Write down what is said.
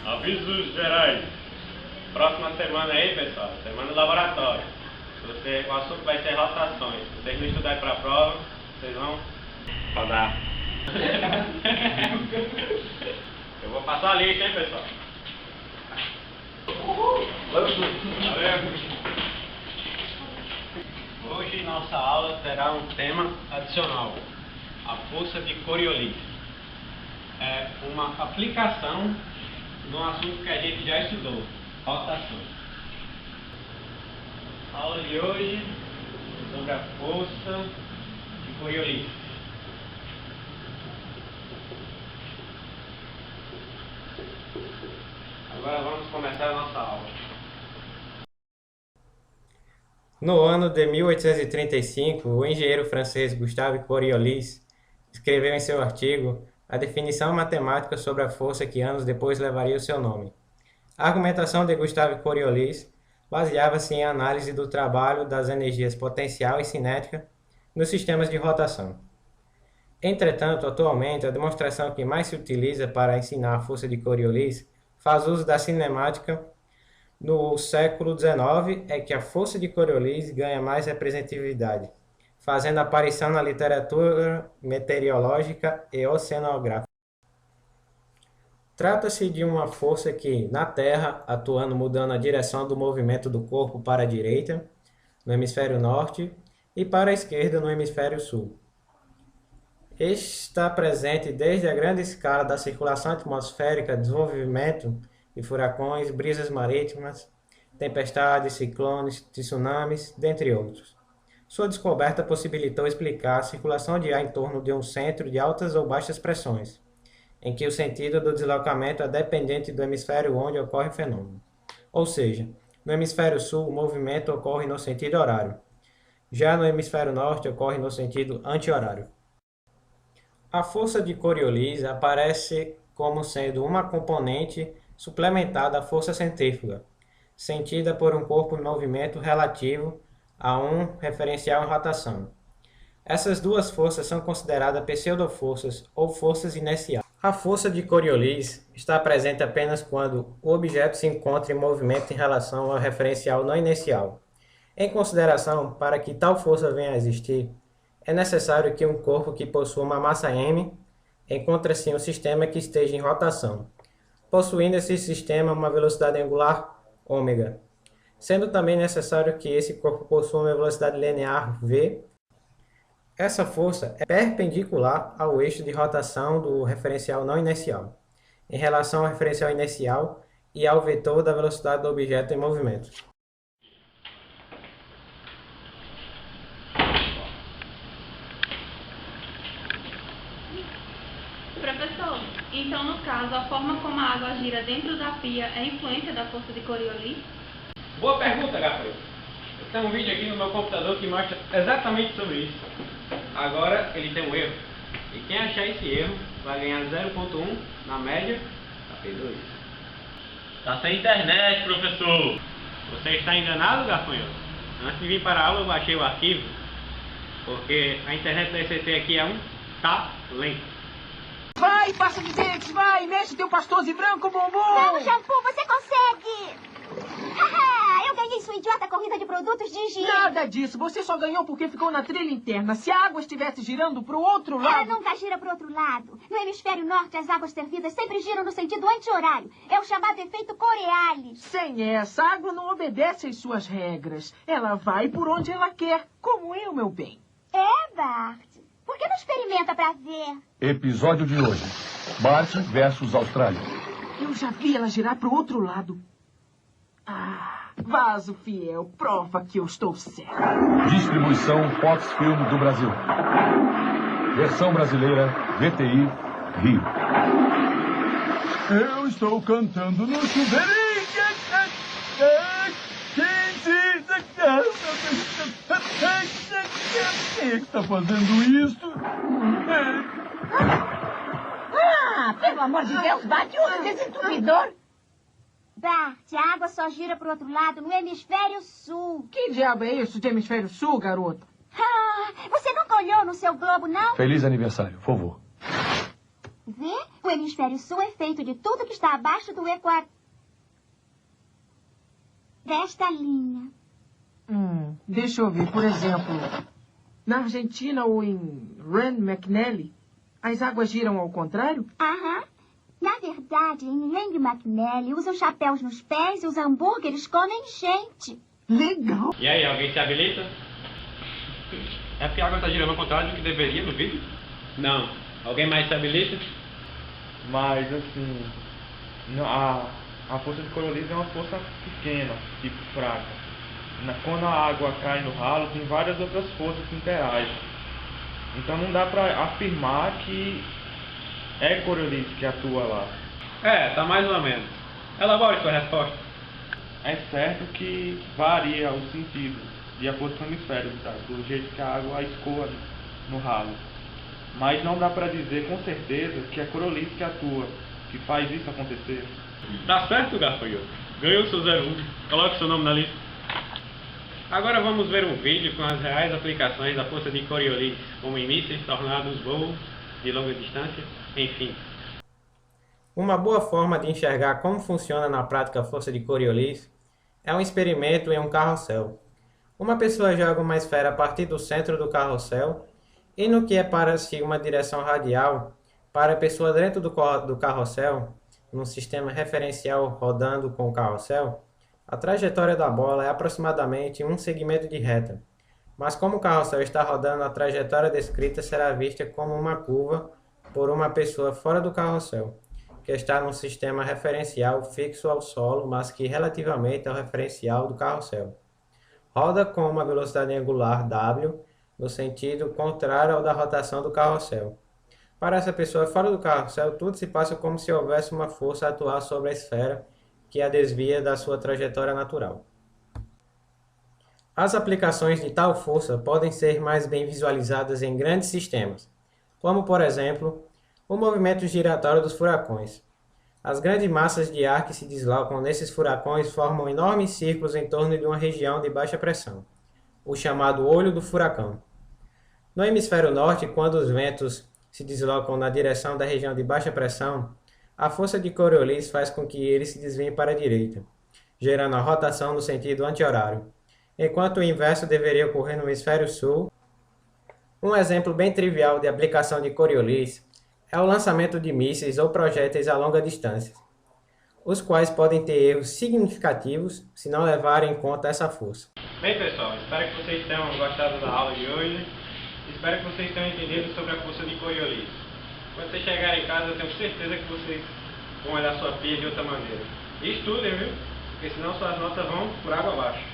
Avisos gerais. Próxima semana aí, pessoal, semana do laboratório. O assunto vai ser rotações. Se vocês não estudarem para a prova, vocês vão rodar. Eu vou passar a lista, hein, pessoal? Hoje nossa aula terá um tema adicional: a força de Coriolis. É uma aplicação no assunto que a gente já estudou, rotações. A aula de hoje é sobre a força de Coriolis. Agora vamos começar a nossa aula. No ano de 1835, o engenheiro francês Gustave Coriolis escreveu em seu artigo a definição matemática sobre a força que anos depois levaria o seu nome. A argumentação de Gustave Coriolis baseava-se em análise do trabalho das energias potencial e cinética nos sistemas de rotação. Entretanto, atualmente, a demonstração que mais se utiliza para ensinar a força de Coriolis faz uso da cinemática. No século XIX é que a força de Coriolis ganha mais representatividade, fazendo aparição na literatura meteorológica e oceanográfica. Trata-se de uma força que, na Terra, atuando mudando a direção do movimento do corpo para a direita, no hemisfério norte, e para a esquerda, no hemisfério sul. Está presente desde a grande escala da circulação atmosférica, desenvolvimento de furacões, brisas marítimas, tempestades, ciclones, tsunamis, dentre outros. Sua descoberta possibilitou explicar a circulação de ar em torno de um centro de altas ou baixas pressões, em que o sentido do deslocamento é dependente do hemisfério onde ocorre o fenômeno. Ou seja, no hemisfério sul, o movimento ocorre no sentido horário. Já no hemisfério norte, ocorre no sentido anti-horário. A força de Coriolis aparece como sendo uma componente suplementar da força centrífuga, sentida por um corpo em movimento relativo a um referencial em rotação. Essas duas forças são consideradas pseudoforças ou forças inerciais. A força de Coriolis está presente apenas quando o objeto se encontra em movimento em relação ao referencial não inercial. Em consideração, para que tal força venha a existir, é necessário que um corpo que possua uma massa m encontre-se em um sistema que esteja em rotação, possuindo esse sistema uma velocidade angular ômega, sendo também necessário que esse corpo possua uma velocidade linear v. Essa força é perpendicular ao eixo de rotação do referencial não inercial, em relação ao referencial inercial e ao vetor da velocidade do objeto em movimento. Professor, então no caso, a forma como a água gira dentro da pia é influência da força de Coriolis? Boa pergunta, Gabriel. Eu tenho um vídeo aqui no meu computador que mostra exatamente sobre isso. Agora ele tem um erro. E quem achar esse erro vai ganhar 0,1 na média da P2. Tá sem internet, professor. Você está enganado, Gafanhoto? Antes de vir para a aula eu baixei o arquivo, porque a internet da ECT aqui é um talento. Vai, pasta de dentes, vai! Mexe teu pastoso branco, bombom! Vamos, shampoo, você consegue! Eu ganhei sua idiota corrida de produtos de higiene. Nada disso, você só ganhou porque ficou na trilha interna. Se a água estivesse girando pro outro lado... Ela nunca gira pro outro lado. No hemisfério norte, as águas fervidas sempre giram no sentido anti-horário. É o chamado efeito Coriolis. Sem essa, a água não obedece às suas regras. Ela vai por onde ela quer, como eu, meu bem. É, Bart. Por que não experimenta pra ver? Episódio de hoje: Bart versus Austrália. Eu já vi ela girar pro outro lado. Vaso fiel, prova que eu estou certo. Distribuição Fox Film do Brasil. Versão brasileira, VTI, Rio. Eu estou cantando no chuveirinho. Quem é que está fazendo isso? Ah, pelo amor de Deus, bate o desentupidor. Bart, a água só gira pro outro lado, no hemisfério sul. Que diabo é isso de hemisfério sul, garota? Ah, você nunca olhou no seu globo, não? Feliz aniversário, vovô. Vê? O hemisfério sul é feito de tudo que está abaixo do equador. Desta linha. Deixa eu ver, por exemplo, na Argentina ou em Rand McNally, as águas giram ao contrário? Aham. Na verdade, em Lang McNally, usam chapéus nos pés e os hambúrgueres comem gente. Legal. E aí, alguém se habilita? É porque a água está girando ao contrário do que deveria no vídeo? Não. Alguém mais se habilita? Mas assim, a força de Coriolis é uma força pequena, tipo fraca. Quando a água cai no ralo, tem várias outras forças que interagem. Então não dá pra afirmar que é Coriolis que atua lá. Tá mais ou menos. Elabore sua resposta. É certo que varia o sentido de acordo com o hemisfério, tá? Do jeito que a água escoa no ralo. Mas não dá pra dizer com certeza que é Coriolis que atua, que faz isso acontecer. Tá certo, gafanhoto. Ganhou seu 01. Coloque seu nome na lista. Agora vamos ver um vídeo com as reais aplicações da força de Coriolis, como em mísseis, tornados, voos de longa distância, enfim. Uma boa forma de enxergar como funciona na prática a força de Coriolis é um experimento em um carrossel. Uma pessoa joga uma esfera a partir do centro do carrossel e no que é para si uma direção radial, para a pessoa dentro do carrossel, num sistema referencial rodando com o carrossel, a trajetória da bola é aproximadamente um segmento de reta, mas como o carrossel está rodando, a trajetória descrita será vista como uma curva por uma pessoa fora do carrossel, que está num sistema referencial fixo ao solo, mas que relativamente ao referencial do carrossel. Roda com uma velocidade angular W, no sentido contrário ao da rotação do carrossel. Para essa pessoa fora do carrossel, tudo se passa como se houvesse uma força a atuar sobre a esfera que a desvia da sua trajetória natural. As aplicações de tal força podem ser mais bem visualizadas em grandes sistemas, como, por exemplo, o movimento giratório dos furacões. As grandes massas de ar que se deslocam nesses furacões formam enormes círculos em torno de uma região de baixa pressão, o chamado olho do furacão. No hemisfério norte, quando os ventos se deslocam na direção da região de baixa pressão, a força de Coriolis faz com que eles se desviem para a direita, gerando a rotação no sentido anti-horário, enquanto o inverso deveria ocorrer no hemisfério sul. Um exemplo bem trivial de aplicação de Coriolis é o lançamento de mísseis ou projéteis a longa distância, os quais podem ter erros significativos se não levarem em conta essa força. Bem, pessoal, espero que vocês tenham gostado da aula de hoje. Espero que vocês tenham entendido sobre a força de Coriolis. Quando vocês chegarem em casa, eu tenho certeza que vocês vão olhar sua pia de outra maneira. E estudem, viu? Porque senão suas notas vão por água abaixo.